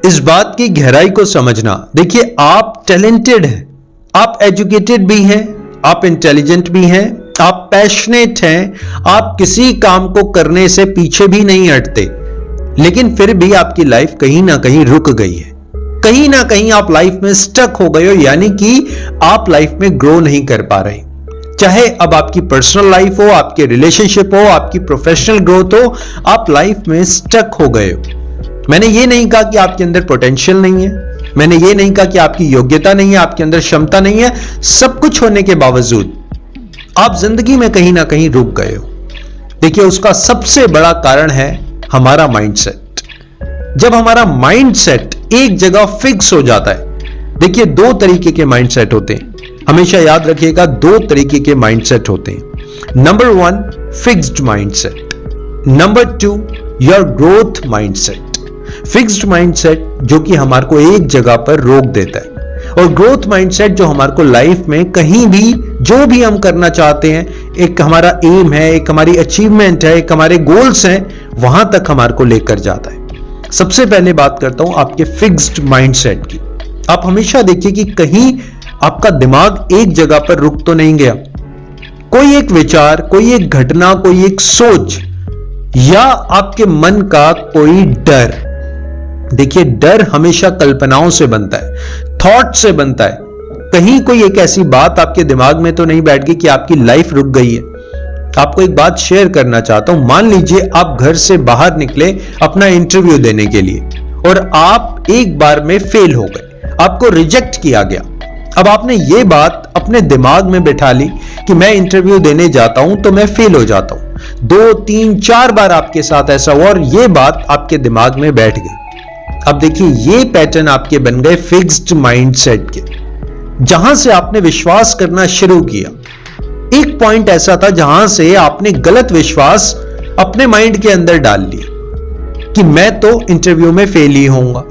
इस बात की गहराई को समझना। देखिए, आप टैलेंटेड हैं, आप एजुकेटेड भी हैं, आप इंटेलिजेंट भी हैं, आप पैशनेट हैं, आप किसी काम को करने से पीछे भी नहीं हटते, लेकिन फिर भी आपकी लाइफ कहीं ना कहीं रुक गई है, कहीं ना कहीं आप लाइफ में स्टक हो गए हो, यानी कि आप लाइफ में ग्रो नहीं कर पा रहे। चाहे अब आपकी पर्सनल लाइफ हो, आपके रिलेशनशिप हो, आपकी प्रोफेशनल ग्रोथ हो, आप लाइफ में स्टक हो गए हो। मैंने ये नहीं कहा कि आपके अंदर पोटेंशियल नहीं है, मैंने ये नहीं कहा कि आपकी योग्यता नहीं है, आपके अंदर क्षमता नहीं है। सब कुछ होने के बावजूद आप जिंदगी में कहीं ना कहीं रुक गए हो। देखिए, उसका सबसे बड़ा कारण है हमारा माइंडसेट। जब हमारा माइंडसेट एक जगह फिक्स हो जाता है, देखिए दो तरीके के माइंडसेट होते हैं, हमेशा याद रखिएगा, दो तरीके के माइंडसेट होते हैं। Number 1 fixed mindset, number 2 your growth mindset. Fixed mindset जो कि हमारे को एक जगह पर रोक देता है, और ग्रोथ माइंडसेट जो हमारे को लाइफ में कहीं भी जो भी हम करना चाहते हैं, एक हमारा एम है, एक हमारी अचीवमेंट है, एक हमारे गोल्स हैं, वहां तक हमारे को लेकर जाता है। सबसे पहले बात करता हूं आपके फिक्स्ड माइंडसेट की। आप हमेशा देखिए कि कहीं आपका दिमाग एक जगह पर रुक तो नहीं गया। कोई एक विचार, कोई एक घटना, कोई एक सोच, या आपके मन का कोई डर। देखिए, डर हमेशा कल्पनाओं से बनता है, थॉट से बनता है। कहीं कोई एक ऐसी बात आपके दिमाग में तो नहीं बैठ गई कि आपकी लाइफ रुक गई है। आपको एक बात शेयर करना चाहता हूं। मान लीजिए आप घर से बाहर निकले अपना इंटरव्यू देने के लिए, और आप एक बार में फेल हो गए, आपको रिजेक्ट किया गया। अब आपने ये बात अपने दिमाग में बैठा ली कि मैं इंटरव्यू देने जाता हूं तो मैं फेल हो जाता हूं। 2, 3, 4 बार आपके साथ ऐसा हुआ और ये बात आपके दिमाग में बैठ गई। अब देखिए, ये पैटर्न आपके बन गए फिक्स्ड माइंडसेट के, जहां से आपने विश्वास करना शुरू किया। एक पॉइंट ऐसा था जहां से आपने गलत विश्वास अपने माइंड के अंदर डाल लिया कि मैं तो इंटरव्यू में फेल ही होऊंगा,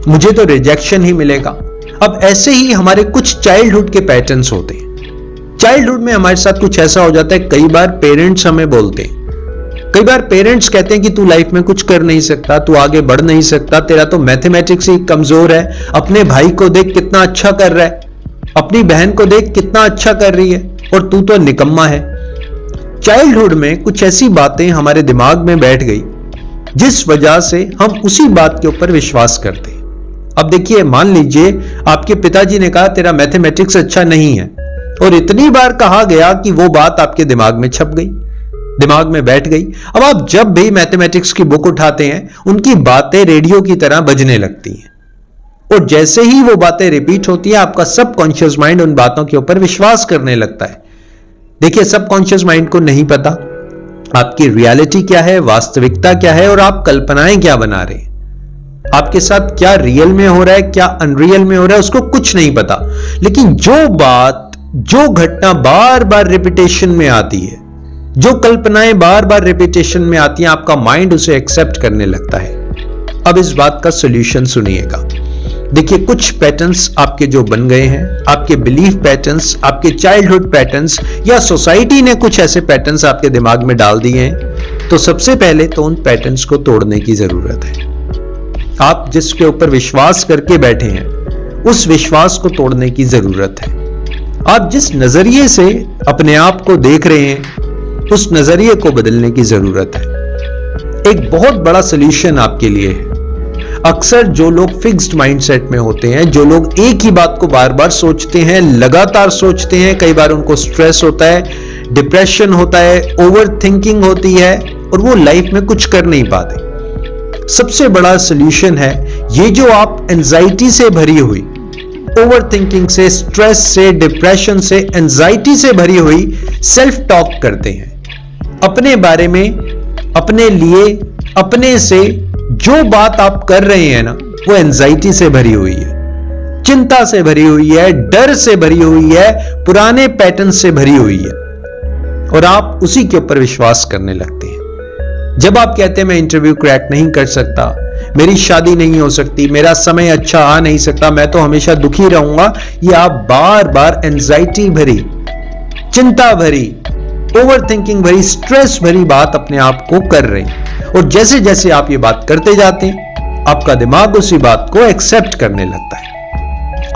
मुझे तो रिजेक्शन ही मिलेगा। अब ऐसे ही हमारे कुछ चाइल्डहुड के पैटर्न्स होते हैं। चाइल्डहुड में हमारे साथ कुछ ऐसा हो जाता है, कई बार पेरेंट्स हमें बोलते हैं, कई बार पेरेंट्स कहते हैं कि तू लाइफ में कुछ कर नहीं सकता, तू आगे बढ़ नहीं सकता, तेरा तो मैथमेटिक्स ही कमजोर है, अपने भाई को देख कितना अच्छा कर रहा है, अपनी बहन को देख कितना अच्छा कर रही है, और तू तो निकम्मा है। चाइल्डहुड में कुछ ऐसी बातें हमारे दिमाग में बैठ गई जिस वजह से हम उसी बात के ऊपर विश्वास करते हैं। अब देखिए, मान लीजिए आपके पिताजी ने कहा तेरा मैथमेटिक्स अच्छा नहीं है, और इतनी बार कहा गया कि वो बात आपके दिमाग में छप गई, दिमाग में बैठ गई। अब आप जब भी मैथमेटिक्स की बुक उठाते हैं, उनकी बातें रेडियो की तरह बजने लगती हैं, और जैसे ही वो बातें रिपीट होती है, आपका सबकॉन्शियस माइंड उन बातों के ऊपर विश्वास करने लगता है। देखिए, सबकॉन्शियस माइंड को नहीं पता आपकी रियलिटी क्या है, वास्तविकता क्या है, और आप कल्पनाएं क्या बना रहे हैं। आपके साथ क्या रियल में हो रहा है, क्या अनरियल में हो रहा है, उसको कुछ नहीं पता। लेकिन जो बात, जो घटना बार बार रिपीटेशन में आती है, जो कल्पनाएं बार बार रिपीटेशन में आती हैं, आपका माइंड उसे एक्सेप्ट करने लगता है। अब इस बात का सॉल्यूशन सुनिएगा। देखिए, कुछ पैटर्न्स आपके जो बन गए हैं, आपके बिलीफ पैटर्न्स, आपके चाइल्डहुड पैटर्न्स, या सोसाइटी ने कुछ ऐसे पैटर्न्स आपके दिमाग में डाल दिए हैं, तो सबसे पहले तो उन पैटर्न्स को तोड़ने की जरूरत है। आप जिसके ऊपर विश्वास करके बैठे हैं, उस विश्वास को तोड़ने की जरूरत है। आप जिस नजरिए से अपने आप को देख रहे हैं, उस नजरिए को बदलने की जरूरत है। एक बहुत बड़ा सॉल्यूशन आपके लिए है। अक्सर जो लोग फिक्स्ड माइंडसेट में होते हैं, जो लोग एक ही बात को बार बार सोचते हैं, लगातार सोचते हैं, कई बार उनको स्ट्रेस होता है, डिप्रेशन होता है, ओवर थिंकिंग होती है, और वो लाइफ में कुछ कर नहीं पाते। सबसे बड़ा सॉल्यूशन है ये जो आप एंजाइटी से भरी हुई, ओवर थिंकिंग से, स्ट्रेस से, डिप्रेशन से, एंजाइटी से भरी हुई सेल्फ टॉक करते हैं अपने बारे में, अपने लिए, अपने से, जो बात आप कर रहे हैं ना, वो एंजाइटी से भरी हुई है, चिंता से भरी हुई है, डर से भरी हुई है, पुराने पैटर्न से भरी हुई है, और आप उसी के ऊपर विश्वास करने लगते हैं। जब आप कहते हैं मैं इंटरव्यू क्रैक नहीं कर सकता, मेरी शादी नहीं हो सकती, मेरा समय अच्छा आ नहीं सकता, मैं तो हमेशा दुखी रहूंगा, ये आप बार बार एंजाइटी भरी, चिंता भरी, ओवर थिंकिंग भरी, स्ट्रेस भरी बात अपने आप को कर रहे हैं। और जैसे जैसे आप ये बात करते जाते हैं, आपका दिमाग उसी बात को एक्सेप्ट करने लगता है।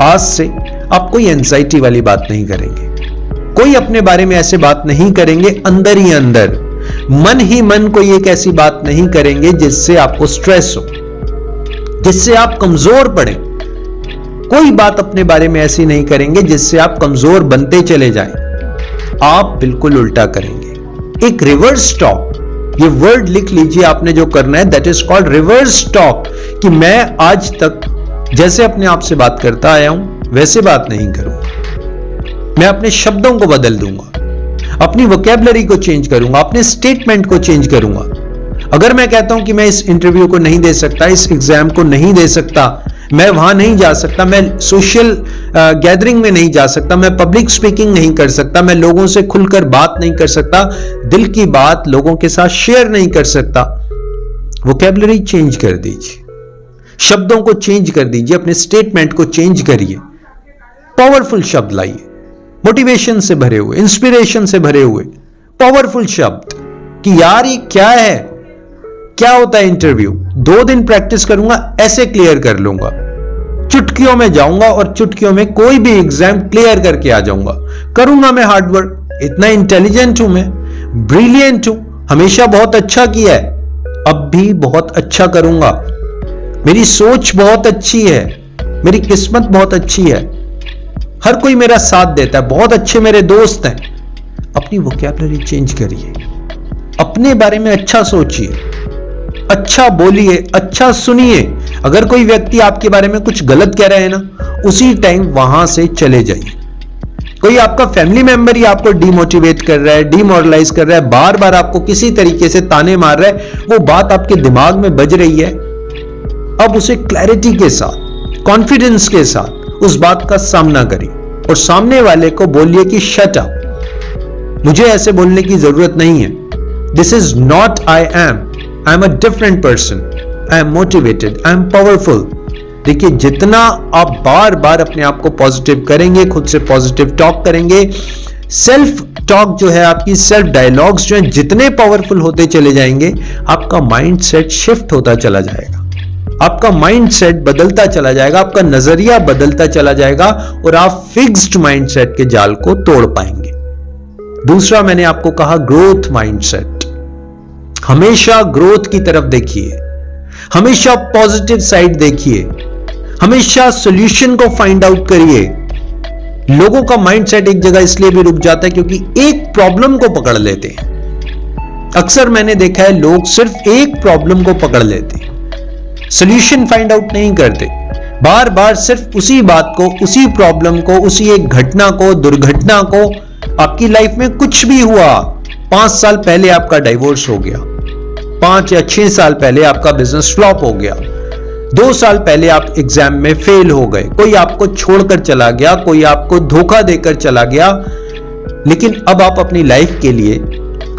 आज से आप कोई एंजाइटी वाली बात नहीं करेंगे, कोई अपने बारे में ऐसे बात नहीं करेंगे, अंदर ही अंदर मन ही मन कोई एक ऐसी बात नहीं करेंगे जिससे आपको स्ट्रेस हो, जिससे आप कमजोर पड़े। कोई बात अपने बारे में ऐसी नहीं करेंगे जिससे आप कमजोर बनते चले जाएं। आप बिल्कुल उल्टा करेंगे। एक रिवर्स टॉक, ये वर्ड लिख लीजिए, आपने जो करना है that is called reverse talk, कि मैं आज तक जैसे अपने आप से बात करता आया हूं वैसे बात नहीं करूंगा। मैं अपने शब्दों को बदल दूंगा, अपनी वोकैबुलरी को चेंज करूंगा, अपने स्टेटमेंट को चेंज करूंगा। अगर मैं कहता हूं कि मैं इस इंटरव्यू को नहीं दे सकता, इस एग्जाम को नहीं दे सकता, मैं वहां नहीं जा सकता, मैं सोशल गैदरिंग में नहीं जा सकता, मैं पब्लिक स्पीकिंग नहीं कर सकता, मैं लोगों से खुलकर बात नहीं कर सकता, दिल की बात लोगों के साथ शेयर नहीं कर सकता, वोकैबुलरी चेंज कर दीजिए, शब्दों को चेंज कर दीजिए, अपने स्टेटमेंट को चेंज करिए, पावरफुल शब्द लाइए, मोटिवेशन से भरे हुए, इंस्पिरेशन से भरे हुए पावरफुल शब्द, कि यार ये क्या है, क्या होता है इंटरव्यू, 2 दिन प्रैक्टिस करूंगा, ऐसे क्लियर कर लूंगा, चुटकियों में जाऊंगा और चुटकियों में कोई भी एग्जाम क्लियर करके आ जाऊंगा, करूंगा मैं हार्डवर्क, इतना इंटेलिजेंट हूं मैं, ब्रिलियंट हूं, हमेशा बहुत अच्छा किया है, अब भी बहुत अच्छा करूंगा, मेरी सोच बहुत अच्छी है, मेरी किस्मत बहुत अच्छी है, हर कोई मेरा साथ देता है, बहुत अच्छे मेरे दोस्त हैं। अपनी वोकैबुलरी चेंज करिए, अपने बारे में अच्छा सोचिए, अच्छा बोलिए, अच्छा सुनिए। अगर कोई व्यक्ति आपके बारे में कुछ गलत कह रहा है ना, उसी टाइम वहां से चले जाइए। कोई आपका फैमिली मेंबर ही आपको डिमोटिवेट कर रहा है, डिमोरलाइज कर रहा है, बार बार आपको किसी तरीके से ताने मार रहा है, वो बात आपके दिमाग में बज रही है, अब उसे क्लैरिटी के साथ, कॉन्फिडेंस के साथ उस बात का सामना करिए और सामने वाले को बोलिए कि शट अप, मुझे ऐसे बोलने की जरूरत नहीं है, this is not I am a different person, I am motivated, I am powerful. देखिए, जितना आप बार बार अपने आप को पॉजिटिव करेंगे, खुद से पॉजिटिव टॉक करेंगे, सेल्फ टॉक जो है, आपकी सेल्फ डायलॉग्स जो है जितने पावरफुल होते चले जाएंगे, आपका माइंड सेट शिफ्ट होता चला जाएगा, आपका माइंड सेट बदलता चला जाएगा, आपका नजरिया बदलता चला जाएगा और आप फिक्स्ड माइंड सेट के जाल को तोड़ पाएंगे। दूसरा, मैंने आपको कहा ग्रोथ माइंडसेट, हमेशा ग्रोथ की तरफ देखिए, हमेशा पॉजिटिव साइड देखिए, हमेशा सॉल्यूशन को फाइंड आउट करिए। लोगों का माइंडसेट एक जगह इसलिए भी रुक जाता है क्योंकि एक प्रॉब्लम को पकड़ लेते हैं। अक्सर मैंने देखा है लोग सिर्फ एक प्रॉब्लम को पकड़ लेते हैं, सॉल्यूशन फाइंड आउट नहीं करते, बार बार सिर्फ उसी बात को, उसी प्रॉब्लम को, उसी एक घटना को, दुर्घटना को। आपकी लाइफ में कुछ भी हुआ, 5 साल पहले आपका डाइवोर्स हो गया, 5 या 6 साल पहले आपका बिजनेस फ्लॉप हो गया, 2 साल पहले आप एग्जाम में फेल हो गए, कोई आपको छोड़कर चला गया, कोई आपको धोखा देकर चला गया, लेकिन अब आप अपनी लाइफ के लिए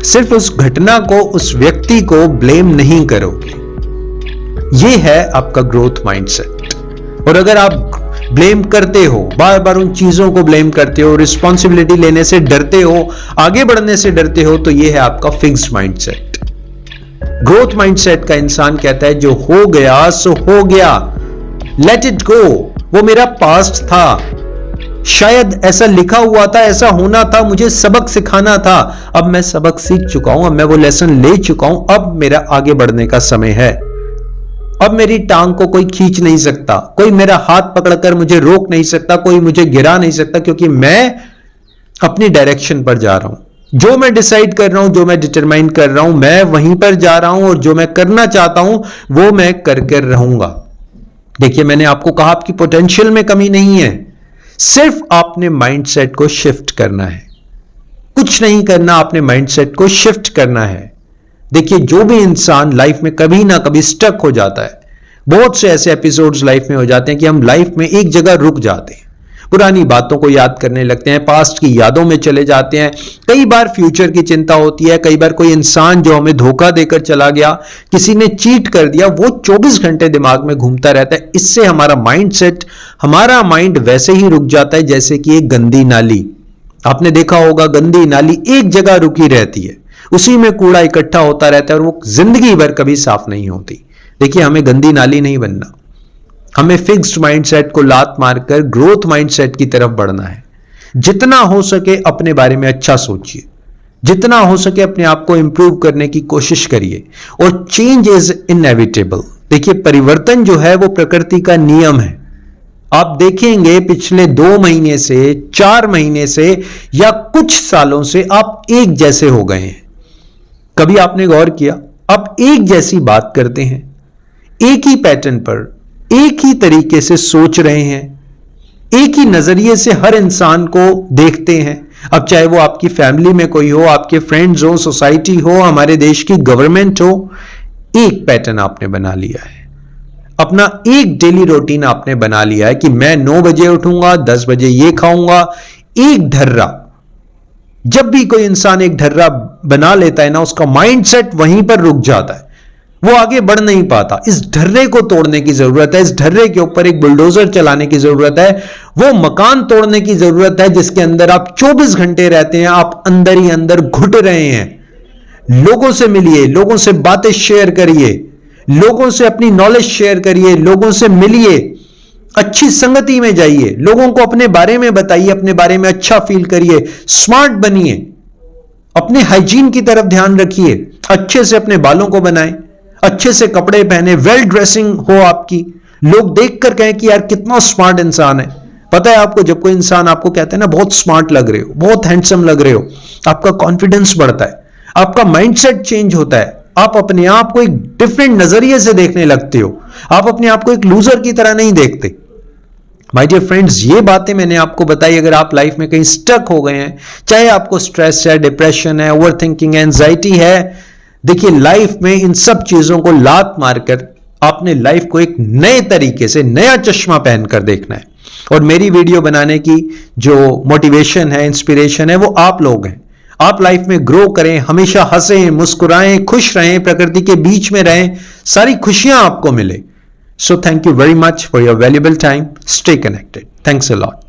सिर्फ उस घटना को, उस व्यक्ति को ब्लेम नहीं करोगे। यह है आपका ग्रोथ माइंडसेट। और अगर आप ब्लेम करते हो, बार बार उन चीजों को ब्लेम करते हो, रिस्पॉन्सिबिलिटी लेने से डरते हो, आगे बढ़ने से डरते हो, तो यह है आपका फिक्स्ड माइंडसेट। ग्रोथ माइंडसेट का इंसान कहता है जो हो गया सो हो गया, लेट इट गो, वो मेरा पास्ट था, शायद ऐसा लिखा हुआ था, ऐसा होना था, मुझे सबक सिखाना था, अब मैं सबक सीख चुका हूं, अब मैं वो लेसन ले चुका हूं, अब मेरा आगे बढ़ने का समय है। अब मेरी टांग को कोई खींच नहीं सकता, कोई मेरा हाथ पकड़कर मुझे रोक नहीं सकता, कोई मुझे गिरा नहीं सकता, क्योंकि मैं अपनी डायरेक्शन पर जा रहा हूं। जो मैं डिसाइड कर रहा हूं, जो मैं डिटरमाइन कर रहा हूं, मैं वहीं पर जा रहा हूं और जो मैं करना चाहता हूं वो मैं करकर रहूंगा। देखिए, मैंने आपको कहा आपकी पोटेंशियल में कमी नहीं है, सिर्फ आपने माइंडसेट को शिफ्ट करना है, कुछ नहीं करना, आपने माइंडसेट को शिफ्ट करना है। देखिए, जो भी इंसान लाइफ में कभी ना कभी स्टक हो जाता है, बहुत से ऐसे एपिसोड्स लाइफ में हो जाते हैं कि हम लाइफ में एक जगह रुक जाते हैं, पुरानी बातों को याद करने लगते हैं, पास्ट की यादों में चले जाते हैं, कई बार फ्यूचर की चिंता होती है, कई बार कोई इंसान जो हमें धोखा देकर चला गया, किसी ने चीट कर दिया, वो 24 घंटे दिमाग में घूमता रहता है। इससे हमारा माइंडसेट, हमारा माइंड वैसे ही रुक जाता है जैसे कि एक गंदी नाली। आपने देखा होगा, गंदी नाली एक जगह रुकी रहती है, उसी में कूड़ा इकट्ठा होता रहता है और वो जिंदगी भर कभी साफ नहीं होती। देखिए, हमें गंदी नाली नहीं बनना, हमें फिक्स्ड माइंडसेट को लात मारकर ग्रोथ माइंडसेट की तरफ बढ़ना है। जितना हो सके अपने बारे में अच्छा सोचिए, जितना हो सके अपने आप को इंप्रूव करने की कोशिश करिए, और चेंज इज इनएविटेबल। देखिए, परिवर्तन जो है वो प्रकृति का नियम है। आप देखेंगे पिछले 2 महीने से, 4 महीने से या कुछ सालों से आप एक जैसे हो गए हैं। कभी आपने गौर किया, आप एक जैसी बात करते हैं, एक ही पैटर्न पर, एक ही तरीके से सोच रहे हैं, एक ही नजरिए से हर इंसान को देखते हैं। अब चाहे वो आपकी फैमिली में कोई हो, आपके फ्रेंड्स हो, सोसाइटी हो, हमारे देश की गवर्नमेंट हो, एक पैटर्न आपने बना लिया है। अपना एक डेली रूटीन आपने बना लिया है कि मैं 9 बजे उठूंगा, 10 बजे ये खाऊंगा। एक ढर्रा, जब भी कोई इंसान एक ढर्रा बना लेता है ना, उसका माइंडसेट वहीं पर रुक जाता है, वो आगे बढ़ नहीं पाता। इस ढर्रे को तोड़ने की जरूरत है, इस ढर्रे के ऊपर एक बुलडोजर चलाने की जरूरत है, वो मकान तोड़ने की जरूरत है जिसके अंदर आप 24 घंटे रहते हैं, आप अंदर ही अंदर घुट रहे हैं। लोगों से मिलिए, लोगों से बातें शेयर करिए, लोगों से अपनी नॉलेज शेयर करिए, लोगों से मिलिए, अच्छी संगति में जाइए, लोगों को अपने बारे में बताइए, अपने बारे में अच्छा फील करिए, स्मार्ट बनिए, अपने हाइजीन की तरफ ध्यान रखिए, अच्छे से अपने बालों को बनाएं, अच्छे से कपड़े पहने, वेल ड्रेसिंग हो आपकी, लोग देखकर कहें कि यार कितना स्मार्ट इंसान है। पता है आपको, जब कोई इंसान आपको कहता है ना बहुत स्मार्ट लग रहे हो, बहुत हैंडसम लग रहे हो, आपका कॉन्फिडेंस बढ़ता है, आपका माइंडसेट चेंज होता है, आप अपने आप को एक डिफरेंट नजरिए से देखने लगते हो, आप अपने आप को एक लूजर की तरह नहीं देखते। माय डियर फ्रेंड्स, ये बातें मैंने आपको बताई। अगर आप लाइफ में कहीं स्टक हो गए हैं, चाहे आपको स्ट्रेस है, डिप्रेशन है, ओवरथिंकिंग, एंजाइटी है, देखिए लाइफ में इन सब चीजों को लात मारकर आपने लाइफ को एक नए तरीके से, नया चश्मा पहनकर देखना है। और मेरी वीडियो बनाने की जो मोटिवेशन है, इंस्पिरेशन है, वो आप लोग हैं। आप लाइफ में ग्रो करें, हमेशा हंसें, मुस्कुराएं, खुश रहें, प्रकृति के बीच में रहें, सारी खुशियां आपको मिले। So thank you very much for your valuable time. Stay connected. Thanks a lot.